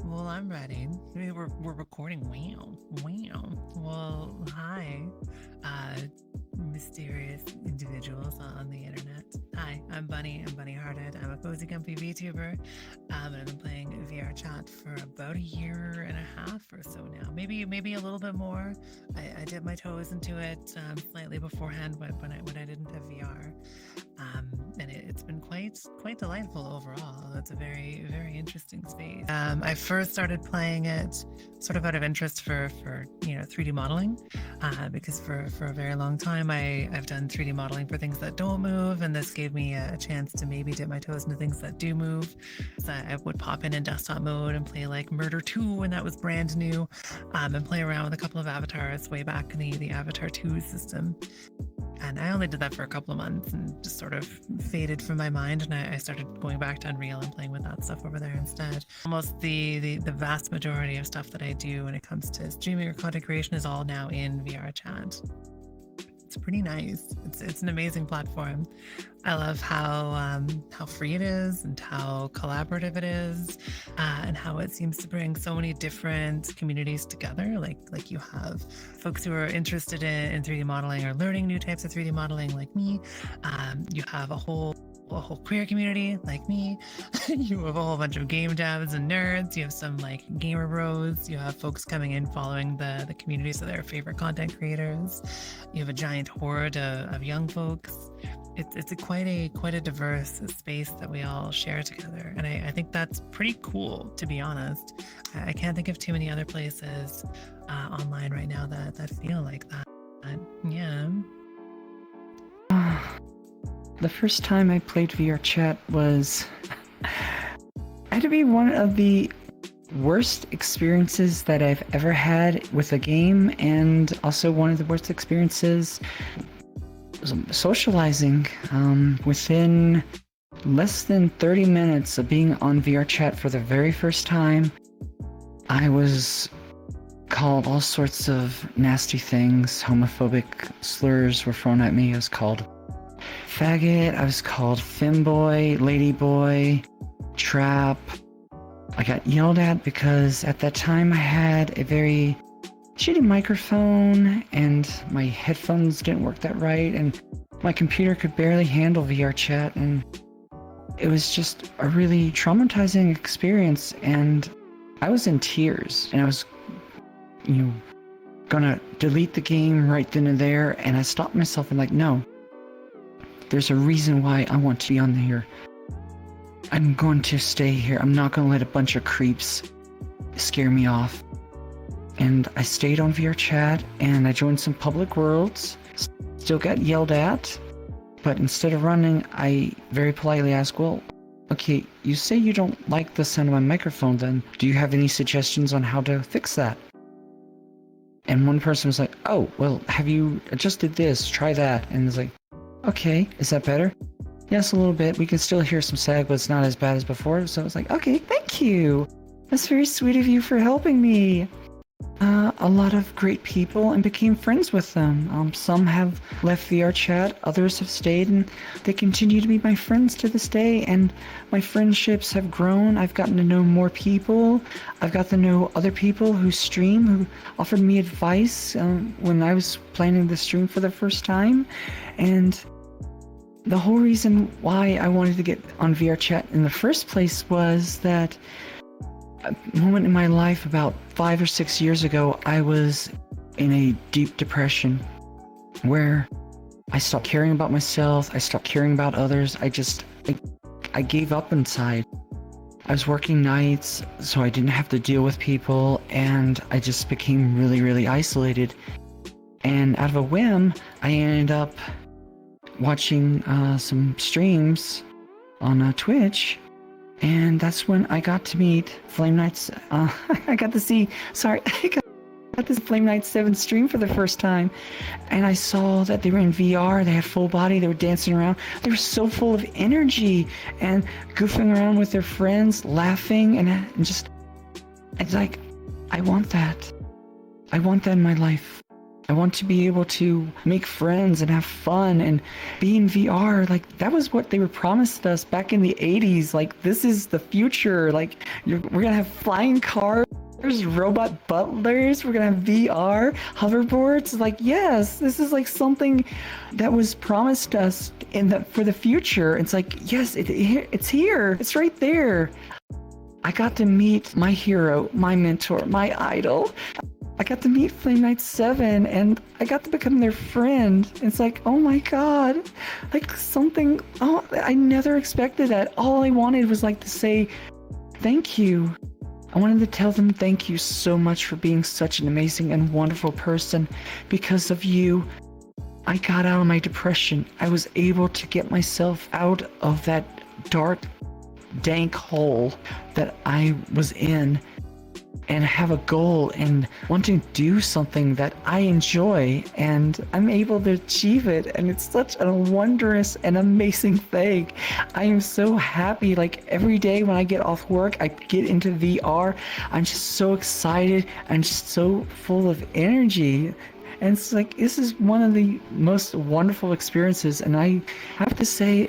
Well, I'm ready. We're recording. Wow. Wow. Well, hi, uh, mysterious individuals on the internet. Hi, I'm Bunny. I'm Bunny Hearted. I'm a cozy comfy VTuber. And I've been playing VRChat for about a year and a half or so now. Maybe a little bit more. I dipped my toes into it slightly beforehand when I didn't have VR. And it's been quite delightful overall. It's a very interesting space. I first started playing it sort of out of interest for 3D modeling, because for a very long time I've done 3D modeling for things that don't move, and this gave me a chance to maybe dip my toes into things that do move. So I would pop in desktop mode and play like Murder 2 when that was brand new, and play around with a couple of avatars way back in the Avatar 2 system. And I only did that for a couple of months and just sort of faded from my mind. And I started going back to Unreal and playing with that stuff over there instead. Almost the vast majority of stuff that I do when it comes to streaming or content creation is all now in VR chat. It's pretty nice. It's an amazing platform. I love how free it is and how collaborative it is, and how it seems to bring so many different communities together. Like you have folks who are interested in 3D modeling or learning new types of 3D modeling, like me. You have a whole queer community like me. You have a whole bunch of game devs and nerds. You have some like gamer bros. You have folks coming in following the communities of their favorite content creators. You have a giant horde of young folks. It's quite a diverse space that we all share together, and I think that's pretty cool, to be honest. I can't think of too many other places online right now that feel like that. Yeah. The first time I played VRChat was had to be one of the worst experiences that I've ever had with a game, and also one of the worst experiences socializing. Within less than 30 minutes of being on VRChat for the very first time, I was called all sorts of nasty things. Homophobic slurs were thrown at me. I was called faggot, I was called femboy, ladyboy, trap. I got yelled at because at that time I had a very shitty microphone and my headphones didn't work that right, and my computer could barely handle VRChat, and it was just a really traumatizing experience, and I was in tears, and I was, gonna delete the game right then and there, and I stopped myself and like, no, there's a reason why I want to be on here. I'm going to stay here. I'm not going to let a bunch of creeps scare me off. And I stayed on VRChat, and I joined some public worlds. Still got yelled at, but instead of running, I very politely asked, well, okay, you say you don't like the sound of my microphone, then do you have any suggestions on how to fix that? And one person was like, oh, well, have you adjusted this? Try that. And it's like, okay, is that better? Yes, a little bit. We can still hear some sag, but it's not as bad as before. So it's like, okay, thank you. That's very sweet of you for helping me. A lot of great people, and became friends with them. Some have left VRChat, others have stayed, and they continue to be my friends to this day, and my friendships have grown. I've gotten to know more people. I've got to know other people who stream, who offered me advice when I was planning the stream for the first time. And the whole reason why I wanted to get on VRChat in the first place was that a moment in my life about 5 or 6 years ago, I was in a deep depression where I stopped caring about myself. I stopped caring about others. I gave up inside. I was working nights, so I didn't have to deal with people, and I just became really isolated. And out of a whim, I ended up watching some streams on Twitch, and that's when I got to meet Flame Knights. I got to see this Flame Knight 7 stream for the first time, and I saw that they were in VR, they had full body, they were dancing around, they were so full of energy and goofing around with their friends, laughing, and just, it's like, I want that in my life. I want to be able to make friends and have fun and be in VR. Like, that was what they were promised us back in the 80s. Like, this is the future. Like, we're gonna have flying cars, robot butlers, we're gonna have VR, hoverboards. Like, yes, this is like something that was promised us for the future. It's like, yes, it's here. It's right there. I got to meet my hero, my mentor, my idol. I got to meet Flame Knight 7 and I got to become their friend. It's like, oh my god. Like something, oh, I never expected that. All I wanted was like to say thank you. I wanted to tell them thank you so much for being such an amazing and wonderful person. Because of you, I got out of my depression. I was able to get myself out of that dark, dank hole that I was in and have a goal and want to do something that I enjoy, and I'm able to achieve it, and it's such a wondrous and amazing thing. I am so happy. Like every day when I get off work, I get into VR, I'm just so excited. I'm just so full of energy. And it's like, this is one of the most wonderful experiences, and I have to say,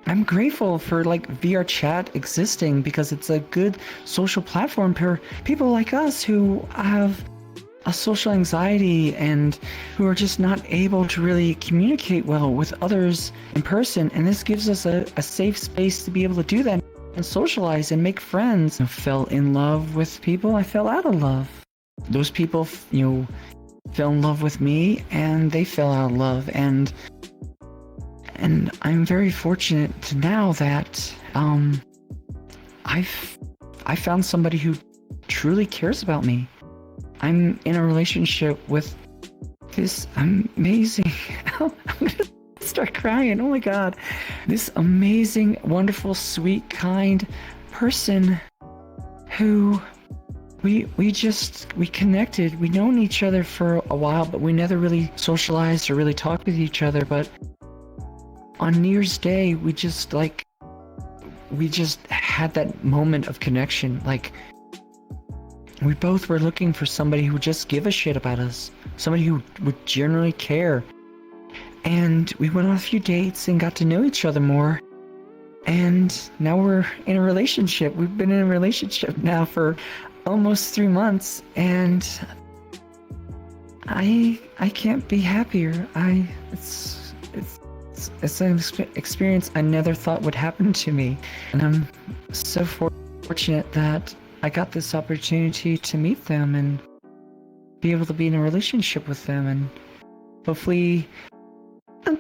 I'm grateful for like VRChat existing, because it's a good social platform for people like us who have a social anxiety and who are just not able to really communicate well with others in person. And this gives us a safe space to be able to do that and socialize and make friends. I fell in love with people. I fell out of love. Those people, fell in love with me, and they fell out of love. And I'm very fortunate to now that I found somebody who truly cares about me. I'm in a relationship with this amazing I'm gonna start crying. Oh my god. This amazing, wonderful, sweet, kind person who we connected. We known each other for a while, but we never really socialized or really talked with each other. But on New Year's Day, we just had that moment of connection. Like, we both were looking for somebody who would just give a shit about us, somebody who would generally care. And we went on a few dates and got to know each other more. And now we're in a relationship. We've been in a relationship now for almost 3 months, and I can't be happier. It's an experience I never thought would happen to me, and I'm so fortunate that I got this opportunity to meet them and be able to be in a relationship with them, and hopefully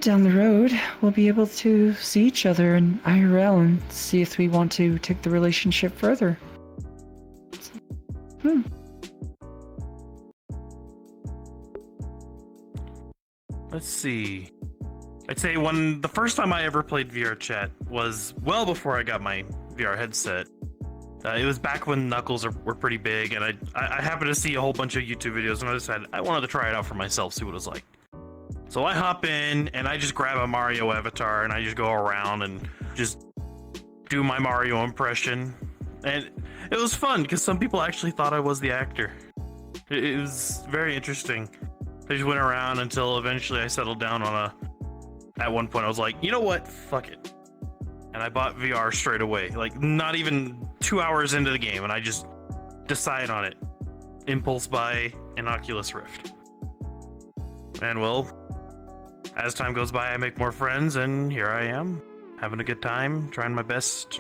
down the road we'll be able to see each other in IRL and see if we want to take the relationship further. Let's see. I'd say the first time I ever played VRChat was well before I got my VR headset. It was back when Knuckles were pretty big, and I happened to see a whole bunch of YouTube videos, and I decided I wanted to try it out for myself, see what it was like. So I hop in, and I just grab a Mario avatar, and I just go around and just do my Mario impression. And it was fun, because some people actually thought I was the actor. It was very interesting. I just went around until eventually I settled down on at one point I was like, you know what, fuck it. And I bought VR straight away, like not even 2 hours into the game, and I just decided on it. Impulse buy an Oculus Rift. And well, as time goes by, I make more friends, and here I am, having a good time, trying my best.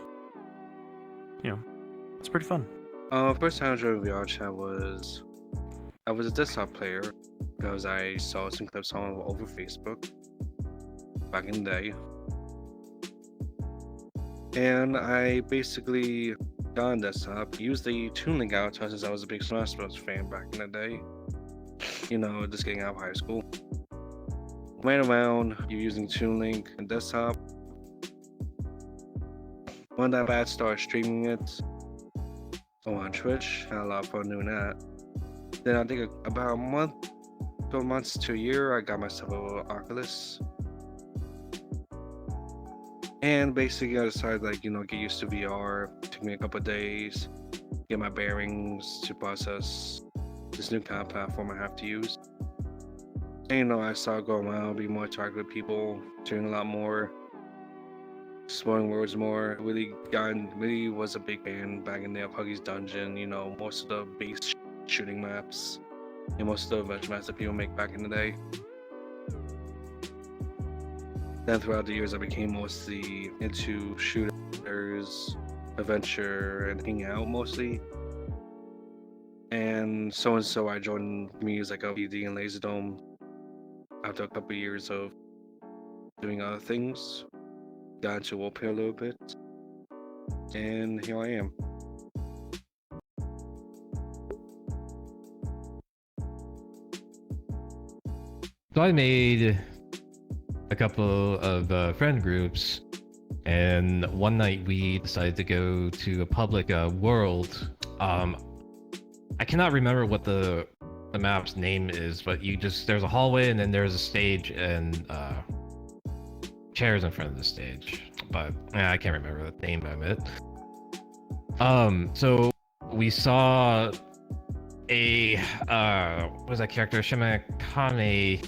It's pretty fun. First time I joined VRChat I was a desktop player because I saw some clips on over Facebook back in the day. And I basically got on desktop, used the Toon Link avatar since I was a big Smash Bros. Fan back in the day. Just getting out of high school. Ran around using Toon Link and desktop. One day I started streaming it on Twitch. Had a lot of fun doing that. Then I think about a month, 12 months to a year, I got myself an Oculus. And basically I decided get used to VR. It took me a couple of days, get my bearings to process this new kind of platform I have to use. And I started going around, being more talkative with people, doing a lot more, exploring worlds more. Really was a big fan back in the Huggy's Dungeon. Most of the base shooting maps and most of the adventure maps that people make back in the day. Then throughout the years, I became mostly into shooters, adventure, and hanging out mostly. And so I joined communities like LVD and Laserdome after a couple of years of doing other things. Got into roleplay a little bit, and here I am. So I made a couple of friend groups, and one night we decided to go to a public world. I cannot remember what the map's name is, but there's a hallway and then there's a stage and chairs in front of the stage. But I can't remember the name of it. So we saw a what was that character? Shimakame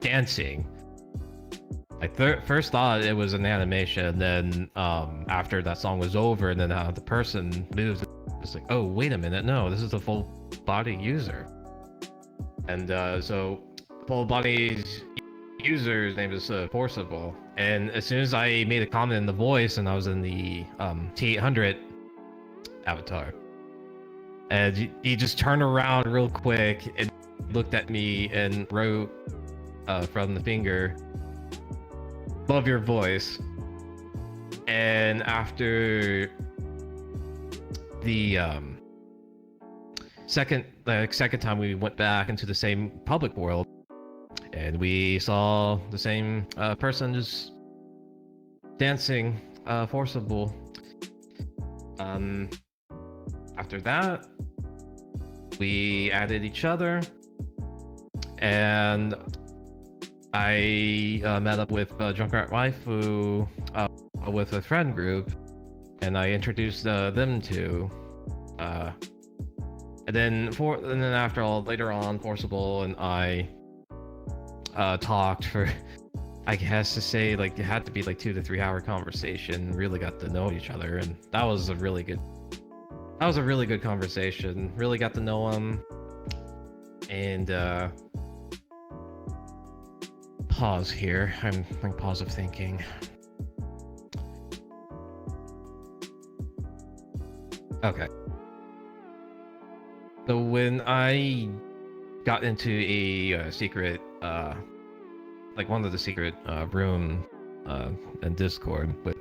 dancing. I first thought it was an animation, then after that song was over and then the person moves, it's like, oh wait a minute, no, this is a full body user. And so full body user's name is Forcible, and as soon as I made a comment in the voice, and I was in the T800 avatar, and he just turned around real quick and looked at me and wrote from the finger, "Love your voice." And after the second time we went back into the same public world, and we saw the same person just dancing Forcible. After that, we added each other, and I met up with Junkrat Waifu with a friend group, and I introduced them to, and then later on, Forcible and I talked for, I guess to say, like, it had to be like 2 to 3 hour conversation. Really got to know each other, and that was a really good conversation. Really got to know him, and pause here. I'm like pause of thinking. Okay. So when I got into a secret, like one of the secret room in Discord with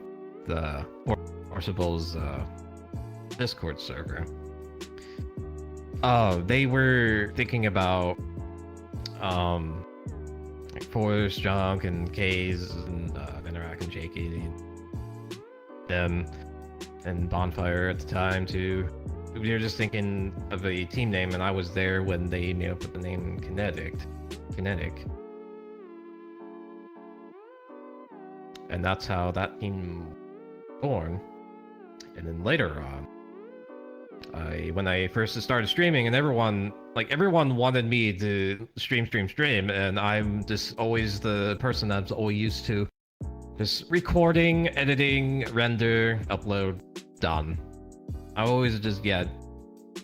the Forcible's Discord server, they were thinking about like Force, Junk, and K's, and Interact and JK, them, and Bonfire at the time too. We were just thinking of a team name, and I was there when they made up with the name Kinetic. And that's how that team was born. And then later on, when I first started streaming, and everyone wanted me to stream, and I'm just always the person that's always used to just recording, editing, render, upload, done. I always I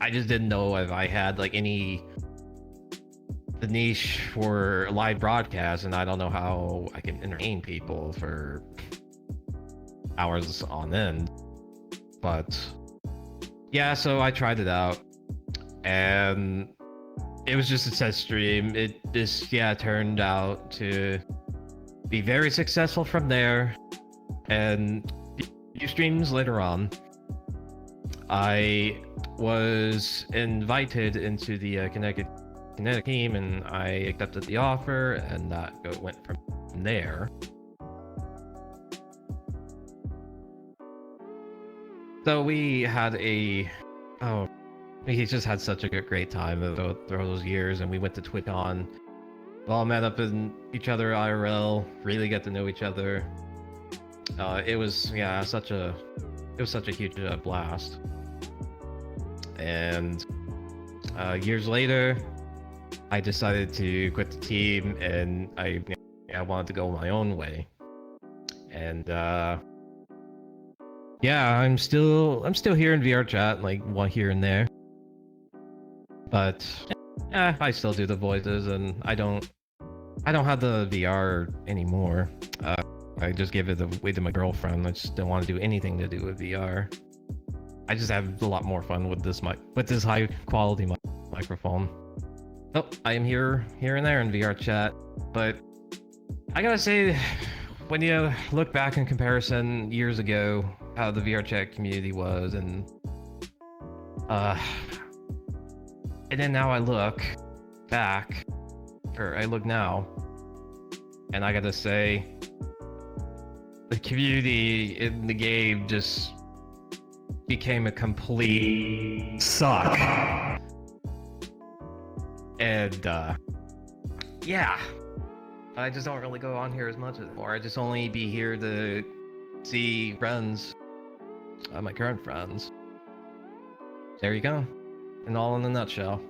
just didn't know if I had like the niche for live broadcast, and I don't know how I can entertain people for hours on end. But yeah, so I tried it out, and it was just a test stream. It just turned out to be very successful from there, and a few streams later on, I was invited into the Kinetic team, and I accepted the offer, and that went from there. So we had we just had such a great time through those years, and we went to TwitCon. We all met up in each other IRL, really get to know each other. It was such a huge blast. And Years later, I decided to quit the team, and I wanted to go my own way. And yeah, I'm still here in VRChat, like one here and there. But I still do the voices, and I don't have the VR anymore. I just give it away to my girlfriend. I just don't want to do anything to do with VR. I just have a lot more fun with this high quality microphone. Oh, I am here and there in VRChat, but I gotta say, when you look back in comparison years ago, how the VRChat community was, and then now I look back, or I look now, and I gotta say, the community in the game just became a complete suck. And yeah, I just don't really go on here as much anymore. I just only be here to see friends, my current friends. There you go, and all in a nutshell.